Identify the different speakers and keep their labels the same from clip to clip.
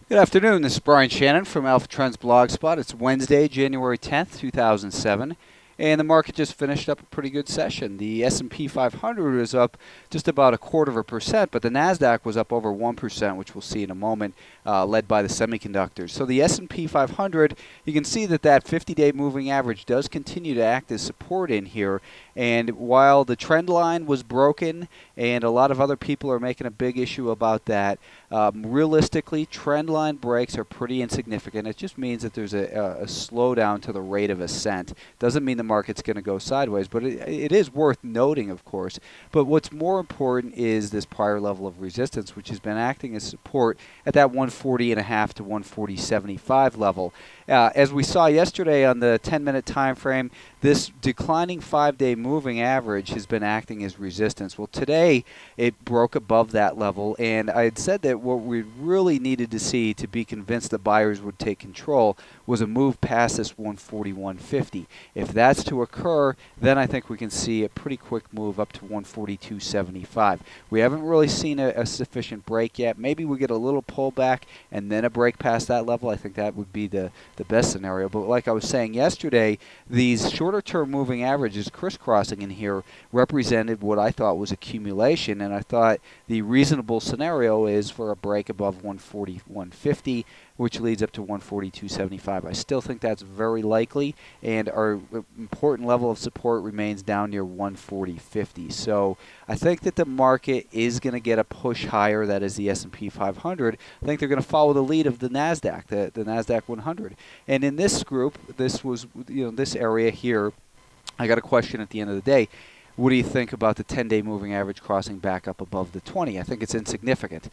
Speaker 1: Good afternoon. This is Brian Shannon from Alpha Trends Blogspot. It's Wednesday, January 10th, 2007, and the market just finished up a pretty good session. The S&P 500 is up just about 0.25%, but the Nasdaq was up over 1%, which we'll see in a moment, led by the semiconductors. So the S&P 500, you can see that 50-day moving average does continue to act as support in here. And while the trend line was broken, and a lot of other people are making a big issue about that, realistically, trend line breaks are pretty insignificant. It just means that there's a slowdown to the rate of ascent. Doesn't mean the market's going to go sideways, but it is worth noting, of course. But what's more important is this prior level of resistance, which has been acting as support at that 140.5 to 140.75 level. As we saw yesterday on the 10-minute time frame, this declining 5-day moving average has been acting as resistance. Well, today it broke above that level, and I had said that what we really needed to see to be convinced the buyers would take control was a move past this 141.50. If that's to occur, then I think we can see a pretty quick move up to 142.75. We haven't really seen a sufficient break yet. Maybe we get a little pullback and then a break past that level. I think that would be the best scenario. But like I was saying yesterday, these shorter-term moving averages crisscrossing in here represented what I thought was accumulation, and I thought the reasonable scenario is for a break above 141.50, which leads up to 142.75. I still think that's very likely, and our important level of support remains down near 140.50. So I think that the market is going to get a push higher. That is the S&P 500. I think they're going to follow the lead of the Nasdaq, the Nasdaq 100. And in this group, this was this area here. I got a question at the end of the day. What do you think about the 10-day moving average crossing back up above the 20? I think it's insignificant.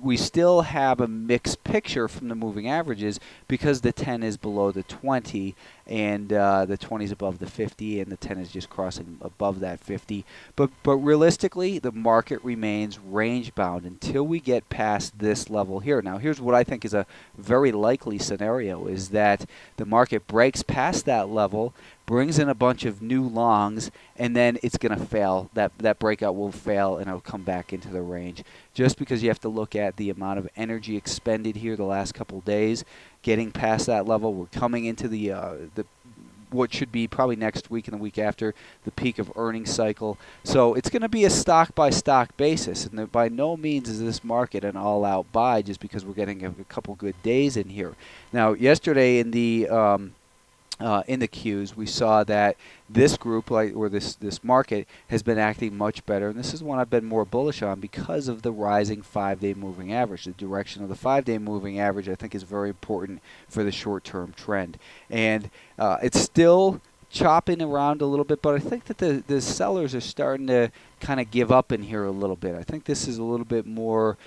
Speaker 1: We still have a mixed picture from the moving averages because the 10 is below the 20 and the 20 is above the 50 and the 10 is just crossing above that 50. But realistically, the market remains range bound until we get past this level here. Now, here's what I think is a very likely scenario is that the market breaks past that level, brings in a bunch of new longs, and then it's going to fail. That breakout will fail, and it'll come back into the range. Just because you have to look at the amount of energy expended here the last couple days, getting past that level, we're coming into the what should be probably next week and the week after the peak of earnings cycle. So it's going to be a stock-by-stock basis, and by no means is this market an all-out buy just because we're getting a couple good days in here. Now, yesterday in the Qs, we saw that this group, or this market, has been acting much better, and this is one I've been more bullish on because of the rising 5-day moving average. The direction of the 5-day moving average, I think, is very important for the short-term trend, and it's still chopping around a little bit, but I think that the sellers are starting to kind of give up in here a little bit. I think this is a little bit more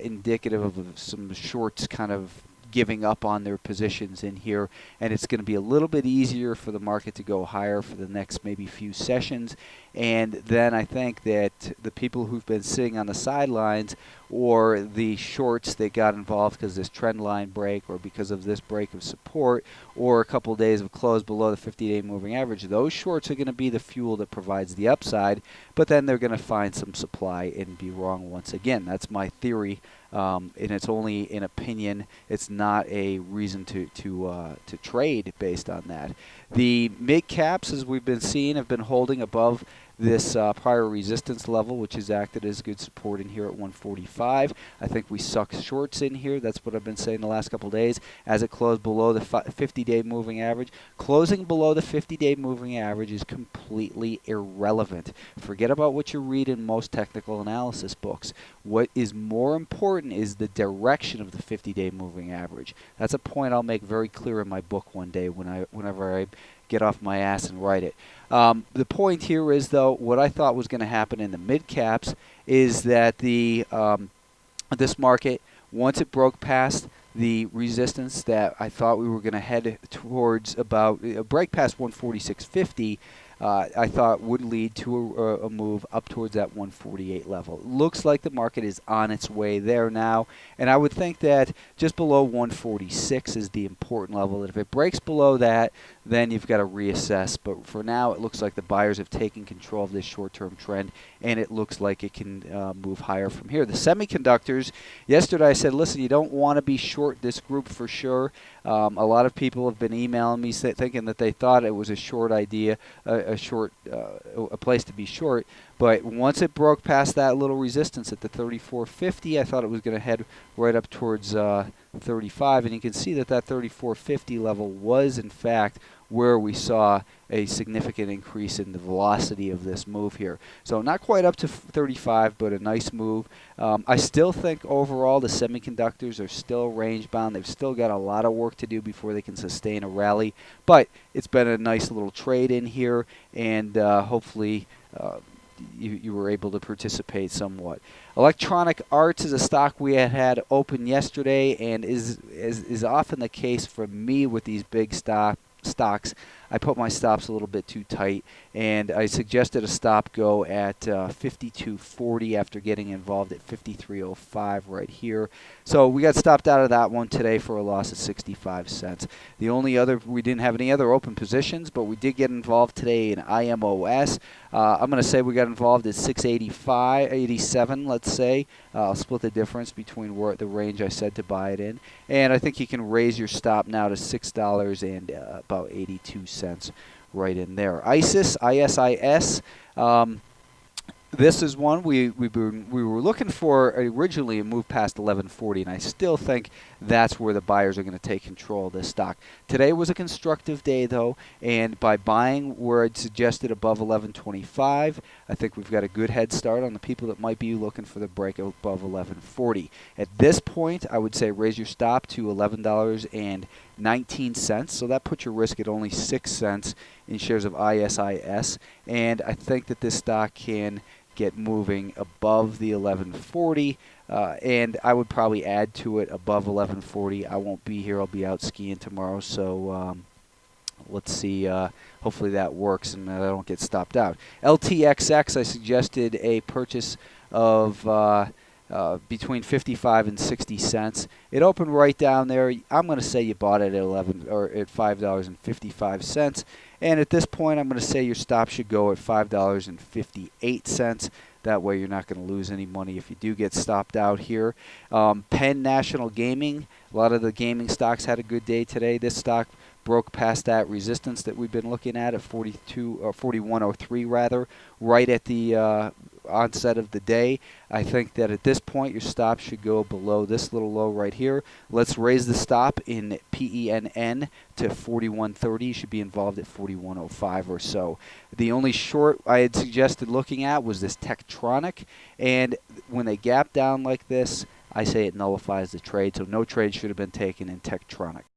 Speaker 1: indicative of some shorts kind of giving up on their positions in here, and it's going to be a little bit easier for the market to go higher for the next maybe few sessions. And then I think that the people who've been sitting on the sidelines, or the shorts that got involved because this trend line break or because of this break of support or a couple of days of close below the 50-day moving average, those shorts are going to be the fuel that provides the upside, but then they're going to find some supply and be wrong once again. That's my theory, and it's only an opinion. It's not a reason to trade based on that. The mid-caps, as we've been seeing, have been holding above this prior resistance level, which has acted as good support in here at 145. I think we suck shorts in here. That's what I've been saying the last couple of days. As it closed below the 50-day moving average, closing below the 50-day moving average is completely irrelevant. Forget about what you read in most technical analysis books. What is more important is the direction of the 50-day moving average. That's a point I'll make very clear in my book one day whenever I get off my ass and write it. The point here is, though, what I thought was going to happen in the mid-caps is that this market, once it broke past the resistance that I thought we were going to head towards, about break past 146.50, I thought would lead to a move up towards that 148 level. It looks like the market is on its way there now, and I would think that just below 146 is the important level. That if it breaks below that, then you've got to reassess. But for now, it looks like the buyers have taken control of this short-term trend, and it looks like it can move higher from here. The semiconductors, yesterday I said, listen, you don't want to be short this group for sure. A lot of people have been emailing me thinking that they thought it was a short idea, a place to be short. But once it broke past that little resistance at the 34.50, I thought it was going to head right up towards 35. And you can see that that 34.50 level was, in fact, where we saw a significant increase in the velocity of this move here. So not quite up to 35, but a nice move. I still think overall the semiconductors are still range bound. They've still got a lot of work to do before they can sustain a rally. But it's been a nice little trade in here, and hopefully you were able to participate somewhat. Electronic Arts is a stock we had open yesterday, and is often the case for me with these big stocks. I put my stops a little bit too tight, and I suggested a stop go at 52.40 after getting involved at 53.05 right here. So we got stopped out of that one today for a loss of 65 cents. The only other, we didn't have any other open positions, but we did get involved today in IMOS. I'm going to say we got involved at 685.87, let's say. I'll split the difference between the range I said to buy it in. And I think you can raise your stop now to $6 and about 82 cents right in there. ISIS, ISIS. This is one we were looking for originally a move past 1140, and I still think that's where the buyers are going to take control of this stock. Today was a constructive day, though, and by buying where I'd suggested above 1125, I think we've got a good head start on the people that might be looking for the break above 1140. At this point, I would say raise your stop to $11.19, so that puts your risk at only 6 cents in shares of ISIS, and I think that this stock can get moving above the 1140, and I would probably add to it above 1140. I won't be here. I'll be out skiing tomorrow, so let's see. Hopefully that works and I don't get stopped out. LTXX, I suggested a purchase of between 55 and 60 cents. It opened right down there. I'm going to say you bought it at $5.55. And at this point, I'm going to say your stop should go at $5.58. That way you're not going to lose any money if you do get stopped out here. Penn National Gaming, a lot of the gaming stocks had a good day today. This stock broke past that resistance that we've been looking at 41.03 rather, right at the onset of the day. I think that at this point your stop should go below this little low right here. Let's raise the stop in PENN to 41.30. You should be involved at 41.05 or so. The only short I had suggested looking at was this Tektronix, and when they gap down like this, I say it nullifies the trade, so no trade should have been taken in Tektronix.